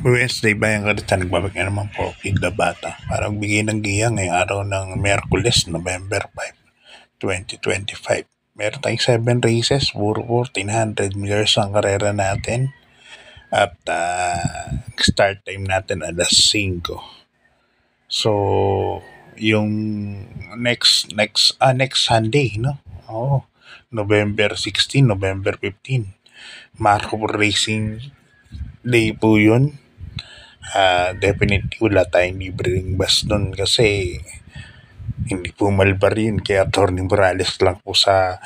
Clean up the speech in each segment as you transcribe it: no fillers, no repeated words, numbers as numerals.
Wednesday ba yung karita nagbabalik na naman po Kid the Bata para magbigay ng giya ngayong araw ng Miyerkules, November 5, 2025. Meron tayong 7 races, puro 1400 meters ang karera natin at start time natin alas 5. So, yung next Sunday, no? Oo, November 16, November 15. Marco Racing Day po yun. Definitely wala tayong libreng bus doon kasi hindi po malbar yun. Kaya Atty. Morales lang po sa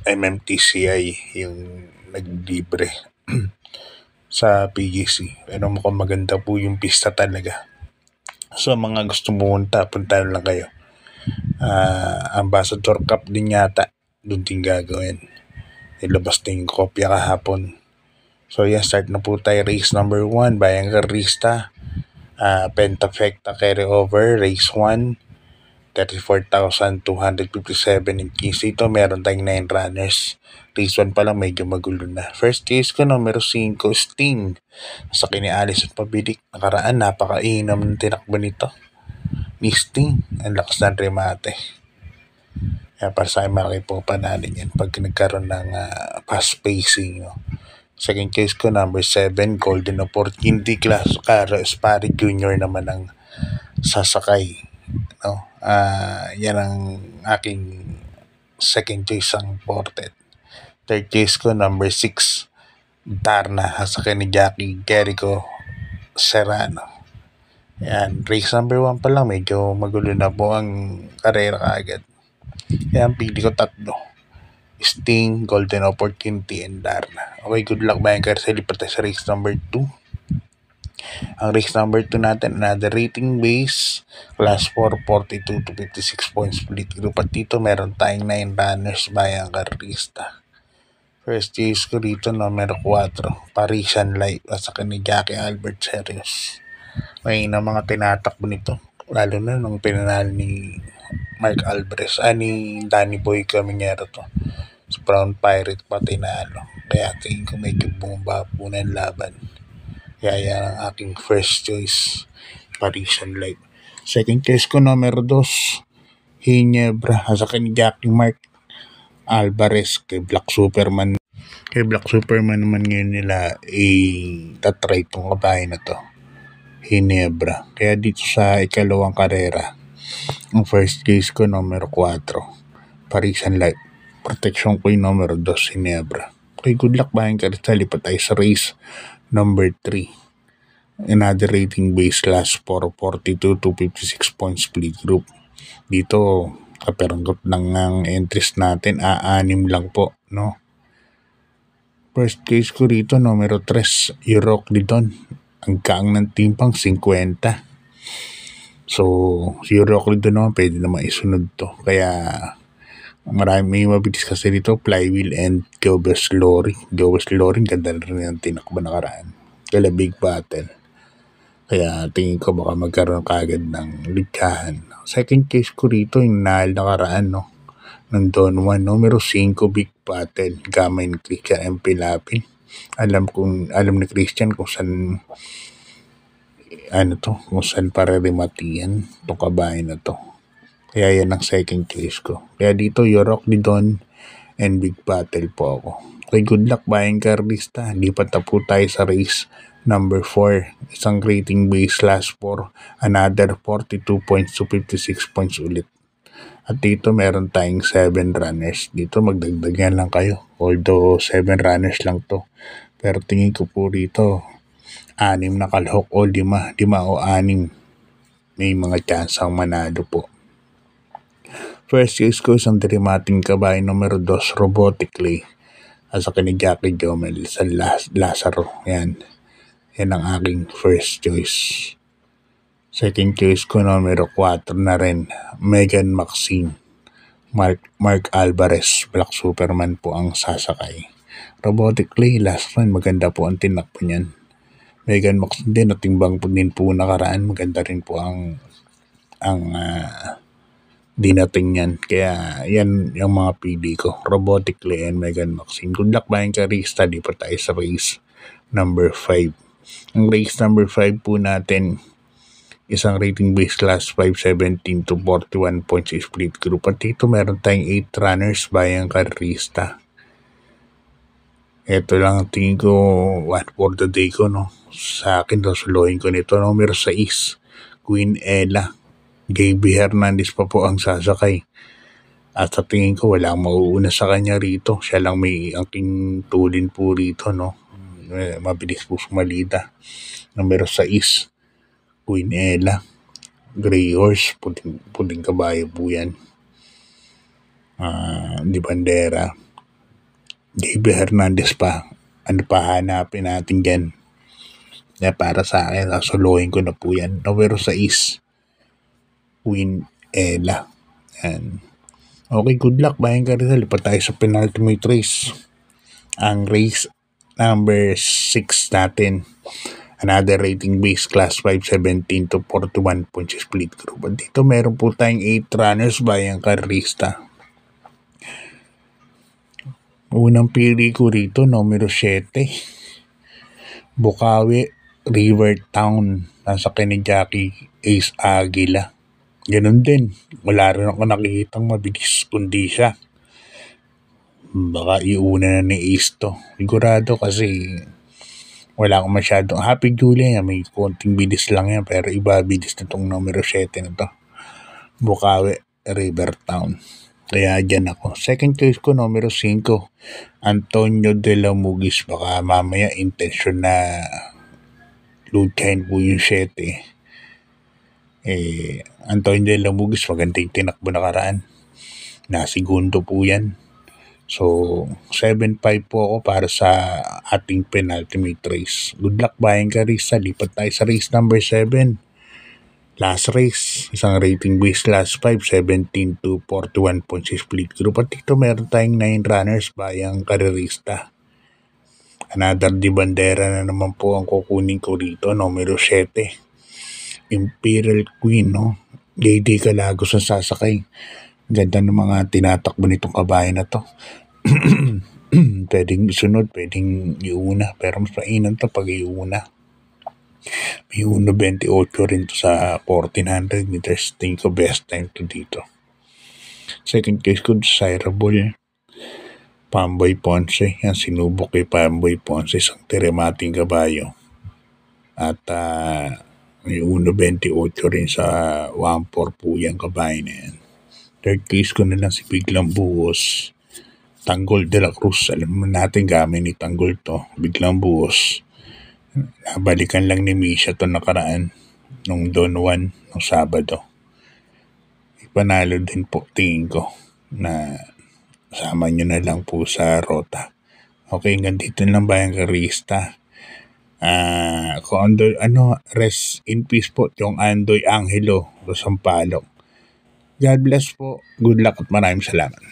MMTCI yung naglibre sa PGC. Pero mukhang maganda po yung pista talaga. So mga gusto pumunta, punta lang kayo. Ambassador Cup din yata doon din gagawin. Ilabas din yung kopya kahapon. So yan, start na po tayo. Race number 1, Bayang Carlista, Pentafecta Carryover, race 1, 34,257 in keys. Dito meron tayong 9 runners. Race 1 pa lang medyo magulo na. First case ko, numero 5, Sting. Sa ni Alison Pabilik. Nakaraan, napakainam ng tinakbo nito. Ni Sting, ang lakas ng remate. Kaya para sa akin, malaki po panalin yan pag nagkaroon ng fast pacing. No? Second case ko, number 7, Golden Opportunity Class. Caro Espari Jr. naman ang sasakay. No? Yan ang aking second choice ang ported. Third case ko, number 6, Darna. Sasakay ni Jackie Jericho Serrano. Yan, race number 1 pa lang, medyo magulo na po ang karera kaagad. Kaya ang pili ko 3. Sting, Golden Opportunity, and Darna. Okay, good luck Bayang Carlista. Lipat tayo sa race number 2. Ang race number 2 natin, another rating base, class 4, 42 to 56 points split group. At dito meron tayong 9 runners Bayang Carlista. First case ko dito, numero 4, Parisian Light. At sa ni Jackie Albert Serios. May na mga tinatakbo nito. Lalo na nung pinanalo ni Mark Alvarez, ni Danny Boy Caminero to. Sa Brown Pirate pa tinalo. Kaya tingin ko medyo bumaba po ng laban. Kaya yan ang aking first choice, Parisian Light. Second choice ko, numero 2, Ginebra. Sa ni Jackie Mark Alvarez kay Black Superman. Kay Black Superman naman ngayon nila tatry itong kabahay na to, Ginebra. Kaya dito sa ikalawang karera, ang first case ko, numero 4, Parisian Light. Protection ko yung numero 2, Ginebra. Okay, good luck Bayang Carlista. Lipat tayo sa race number 3. Another rating base class 4, 42 to 56 points split group. Dito, kaperanggot lang ang entries natin. 6 lang po, no? First case ko rito, numero 3, Euroc Lidon. Ang kaang ng timpang 50. So, si Euroc Lidon naman, pwede naman isunod to. Kaya, may mabilis kasi dito, Flywheel and Jobers Lorry. Jobers Lorry, ganda rin yung tinakbo nakaraan. Kaya big battle. Kaya tingin ko baka magkaroon kagad ng ligkahan. Second case ko rito, yung nakaraan, no? Ng Don Juan, numero 5, big battle. Gamay ni Christian MP Lapin. Alam ni Christian kung saan kung saan para rematian itong kabahay na to. Kaya yan ang second case ko. Kaya dito, Euroc Lidon and big battle po ako. Okay, good luck Bayang Carlista. Lipat na po tayo sa race number 4. Isang rating base class 4. Another 42 points to 56 points ulit. At dito meron tayong 7 runners. Dito magdagdagan lang kayo. Although 7 runners lang to. Pero tingin ko po rito 6 na kalhok o 5 o 6. May mga chance ang manalo po. First case ko, isang dramating kabahay, numero 2, Robotically. Sa ni Jackie Jomel sa Lazaro. Yan ang aking first choice. Second choice ko, numero 4 na rin, Megan Maxine. Mark Alvarez, Black Superman po ang sasakay. Robotically, last run, maganda po ang tinakbo niyan. Megan Maxine din, natimbang po din po nakaraan. Maganda rin po ang dinating yan. Kaya yan yung mga pili ko, Robotically and Megan Maxine. Good luck Bayang Carlista. Di pa tayo sa race number 5. Ang race number 5 po natin, isang rating base class 517 to 41 points split group. At dito meron tayong 8 runners bayang karista. Ito lang ang tingin ko, what for the day ko, no? Sa akin, susuluhin ko nito, numero 6, Queen Ella. JB Hernandez pa po ang sasakay. At sa tingin ko, wala ang mauuna sa kanya rito. Siya lang may angking tulin po rito, no? Mabilis po sumalita. Numero 6, Queen Ella. Gray horse, puting kabayo po yan. Di bandera. JB Hernandez pa. Ano pa hanapin natin dyan? Kaya para sa akin, sasuluhin ko na po yan. Numero 6, Queen Ella. Yan. Okay, good luck. Bayan ka rin. Lipat tayo sa penultimate race. Ang race number 6 natin. Another rating base class 517 to 41 points split group. At dito meron po tayong 8 runners bayang karista. Unang pili ko rito, numero 7. Bukawi River Town. Nasa ni Jackie Ace Aguila. Ganun din. Wala rin ako nakikitang mabilis kundi siya. Baka iuna na ni Ace to. Sigurado kasi wala akong masyadong Happy Julia. May konting bilis lang yan. Pero iba bilis na itong numero 7 na to. Bukawi River Town. Kaya dyan ako. Second choice ko, numero 5. Antonio de la Mugis. Baka mamaya intention na luchain po yung 7. Antonio de la Mugis, maganda yung tinakbo nakaraan. Nasigundo po yan. So, 7-5 po ako para sa ating penultimate race. Good luck, Bayang Karisa. Lipat tayo sa race number 7. Last race, isang rating base class 517 to 41 points split group. At dito meron tayong 9 runners bayang karerista. Another di bandera na naman po ang kukunin ko rito, numero 7. Imperial Queen, no? JD Calagos ang sasakay. Ganda ng mga tinatakbo nitong kabayan na to. Pwedeng isunod, pwedeng iuna. Pero mas mainam to pag iuna. May 1.28 rin to sa 1400 meters. Think ko best time to dito. Second case ko, desirable. Pamboy Ponce. Yan, sinubok kay Pamboy Ponce. Isang teremating kabayo. At may 1.28 rin sa 1.4 po yung kabayo na yan. Third case ko na lang si Biglang Buhos. Tanggol de la Cruz. Alam mo natin gamit ni Tanggol to. Biglang Buhos. Nabalikan lang ni Misha to nakaraan nung Don Juan nung Sabado. Ipanalo din po tingin ko na sama nyo na lang po sa rota. Okay, hanggang dito lang Bayang Karista. Rest in peace po yung Andoy Angelo do Sampaloc. God bless po. Good luck at maraming salamat.